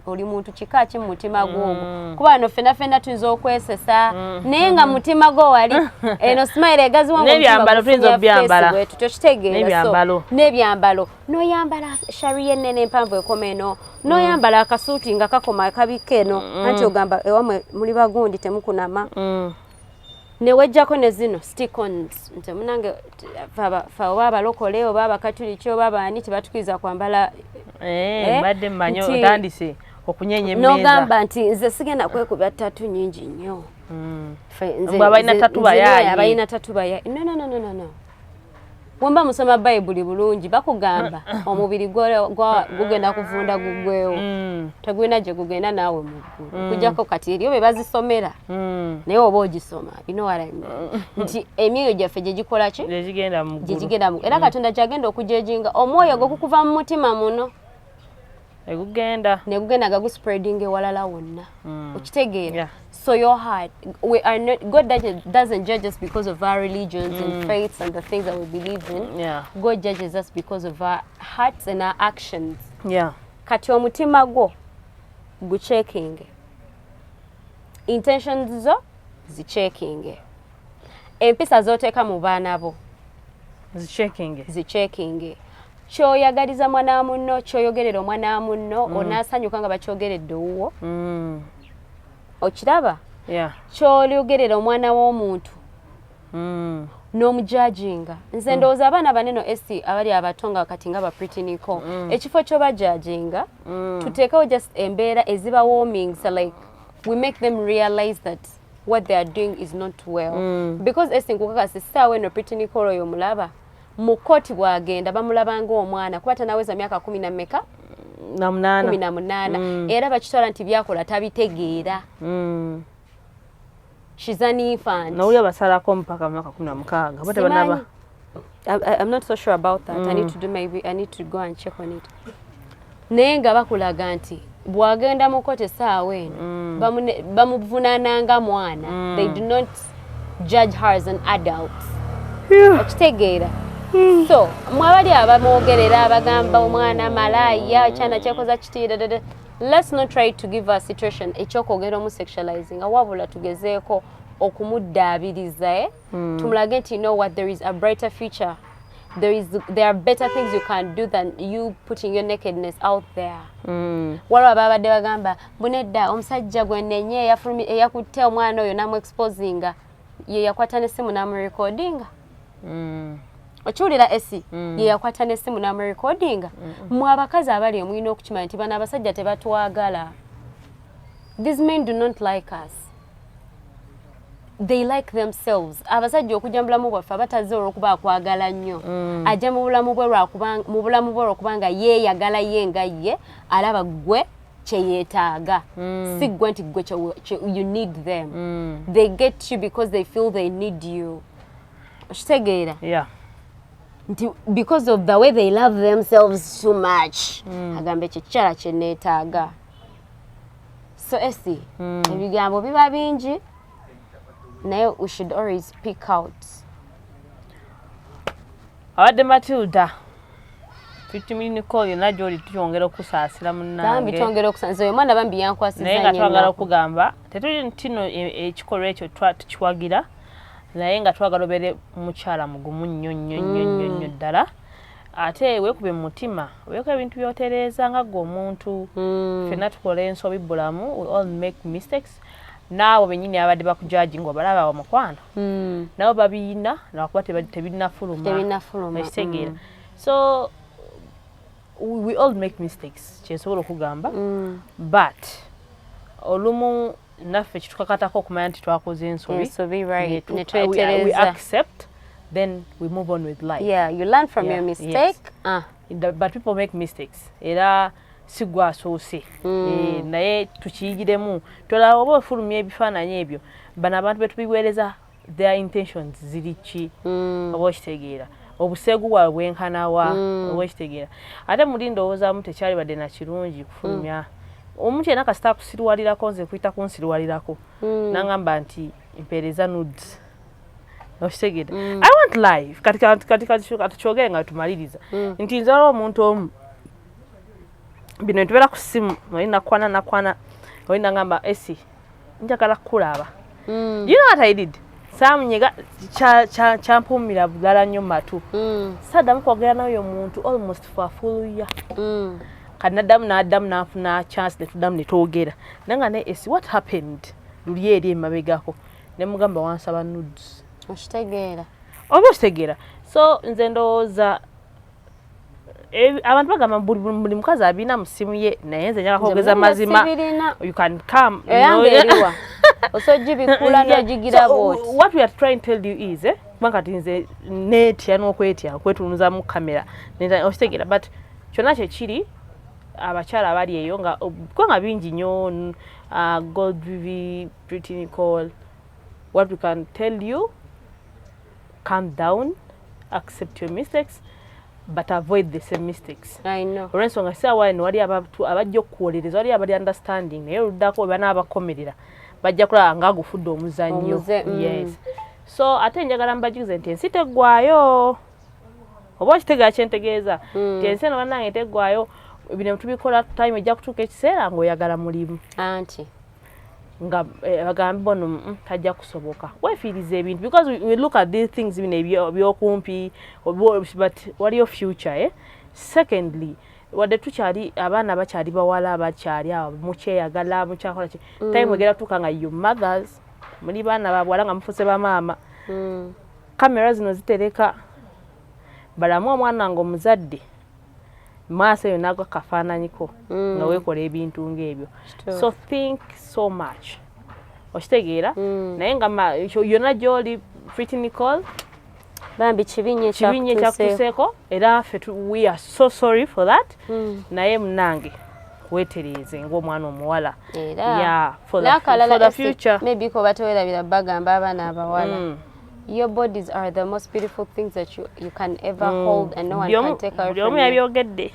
oli muntu kika ki mutima gwogwo kuba no fena tuyinza okwesesa naye nga mutima gwo wali eno smile egazi wangu n'ebyambalo tuyinza obyambala wetu tukitegeera n'ebyambalo n'oyambala sharia ennene empanvu ekoma eno n'oyambala akasuuti nga kakoma akabika eno anti ogamba ewamwe muli bagundi temukunama newejjako ne zino stick-ons nti munange oba abalokole oba abakatuliki oba abaani tebatukiriza kwambala mbadde mmanyi otandise okunyenya emmeeza n'ogamba nti nze sigenda kwekuba ttatu nnyingi nnyo abalina ttatu bayaayi no wemba musoma bayibuli bulungi bakugamba omubiri gugenda kuvunda gugwewo tegulina gye gugenda naawe muggulu kujjako kati eriyo be bazisomera naye oba ogisoma nti emyoyo gyaffe gye gikola ki gye gigenda mu era Katonda kyagenda okujejinga omwoyo gwo gukuva mu mutima muno negugenda gaguspreading ewalala wonna okitegeera so your heart God doesn't judge us because of our religions and faiths and the things that we believe in God judges us because of our hearts and our actions kati omutima gwo guchecking intentions zo zichecking empisa zoteeka mu baana bo zichecking kyoyagaliza mwana munno kyoyogerera omwana munno onaasanyuka nga bakyogeredde owuwo okiraba kyoyogerera omwana w'omuntu n'omujajinga nze ndowooza abaana baneno esi abali abatonga kati nga Pretty Nicole ekifo ky'obajajinga tuteekawo just embeera eziba warming so like we make them realize that what they are doing is not well because esi nkukakasa essaawa eno Pretty Nicole oyo mulaba mu kkooti bw'agenda bamulaba ng'omwana kuba tanaweza myaka 18 era bakitwala nti byakola tabitegeera she's an infant. Na uya basalako mpaka mwaka 16 bote banaba. I'm not so sure about that. I need to go and check on it. Nenga bakulaga nti bwagenda mu kote saawa eno bamuvunananga mwana. They do not judge her as an adult. Okitegeera. So mwabali abamwogerera abagamba omwana malaya cyana cyakoza kitira. Let's not try to give a situation ekyokogera homosexualizing awabula tugezeeko okumuddaabiriza tumulage nti you know what there is a brighter future, there are better things you can do than you putting your nakedness out there. Waliwo babadde bagamba bunedda omusajja gwe nenye eyakutte omwana oyo namu exposinga ye yakwata n'essimu namu recordinga. Okiwulira esi ye yakwata n'essimu namu recordinga. Mwe abakazi abali mulina okukimanya nti bano abasajja tebatwagala. These men do not like us. They like themselves. Abasajja okujja mu bulamu bwaffe abataze olw'okuba akwagala nnyo. Ajja mu bulamu bwe olw'okubanga yeeyagala ye nga ye alaba gwe kye yeetaaga. Si gwe nti gwe you need them. They get you because they feel they need you. Okitegeera? Yeah. Because of the way they love themselves too much. Agambe kikyala kye neetaaga. So esi ebigambo biba bingi naye we should always speak out. Abadde Matilda 50 Nicole yonna gy'oli tukyongera okusaasira munnange. Bambi twongera okusaasira oyo mwana bambi yankwasiza naye nga twagala okugamba tetuli ntino ekikolwa ekyo tukiwagira naye nga twagala obeere mukyala mugumu nnyo ddala ate weekube mu mutima weeko ebintu by'otereeza nga gwe omuntu ffenna tukola ensobi bulamu we all make mistakes naawe bennyini abadde bakujaji ng'obalaba omukwano nabo babiina nakuba tebinafuluma ekitegeera so we all make mistakes kyensobola okugamba but olumu naffe kitukakatako okumanya nti twakoze ensobi we accept then we move on with life. Yeah, you learn from your mistake. Yes. But people make mistakes. Era sigwa asoose. Naye tukiyigiremu tola oba ofulumya ebifaananyi ebyo bano abantu betubiweereza their intentions ziri ki oba okitegeera obuseegu bwabwe bwenkanawa oba okitegeera ate muli ndowoozaamu tekyali badde na kirungi kufulumya omuntu yenna kasita kusirwalirako nze kuyita kunsirwalirako nangamba nti mpeereza nudes okitegeera I want life kati kyogere nga tumaliriza nti nzala omuntu omu bino nitubeera ku ssimu oli nakwana oli nangamba esi njagala kukulaba you know what I did samunyega kyampumira bulala nnyo matu saddamu kwogera n'oyo muntu almost for a full year kati naddamu n'afuna chance netuddamu netwogera nanga ne esi what happened luli eri emabegako ne mugamba wansaba nudes okitegeera oba okitegeera so nze ndowooza abantu bagamba buli mukazi abina mu ssimu ye naye nze njagala kwogeza mazima you can come eyamberiwa osojibikula n'ogigira bwoti what we are trying to tell you is kubanga kati nze neetya n'okwetya okwetunuza mu kamera okitegeera but kyonna kyekiri abakyala abali eyo nga bingi nnyo Gold Vivi, Pretty Nicole, what we can tell you, calm down, accept your mistakes, but avoid the same mistakes. I know. Olw'ensonga saawa eno wali abajja okuwolereza wali abali understanding naye oluddako bana abakomerera bajja kulaba nga agufudde omuzannyo. Yes. So ate njagala mbajuze nti ensi teggwayo oba okitegeera kyentegeeza nti ensi eno bannange teggwayo bino tubikola time ejja kutuuka ekiseera ng'oyagala mulimu anti nga bagambi bono tajja kusoboka wefiiriza ebintu because we look at these things bino ebyokumpi but waliyo future secondly wadde tukyali abaana bakyali bawala bakyali awo mukyeyagala mukyakola ki time egera tuuka nga you mothers muli baana babwala nga mufuse bamaama kamera zino zitereka balamu omwana ng'omuzadde maaso yo nago kafaananyiko nga weekola ebintu ng'ebyo so think so much okitegeera naye nga yonna gy'oli pretty Nicole bambi kibinye ekyakutuseeko era ffe we are so sorry for that naye munange weetereeze ng'omwana omuwala for the future maybe ko batowerabira bagamba abaana abawala your bodies are the most beautiful things that you can ever hold and no one can take away from you yabyogedde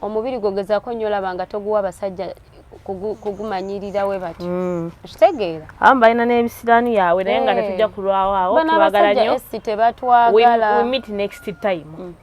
omubiri gwogezako nnyo olaba nga toguwa abasajja kugumanyirira we bati okitegeera abamu balina n'ebisiraani yaabwe naye nga tetujja kulwawo awo tubagala nnyo tebatwagala we meet next time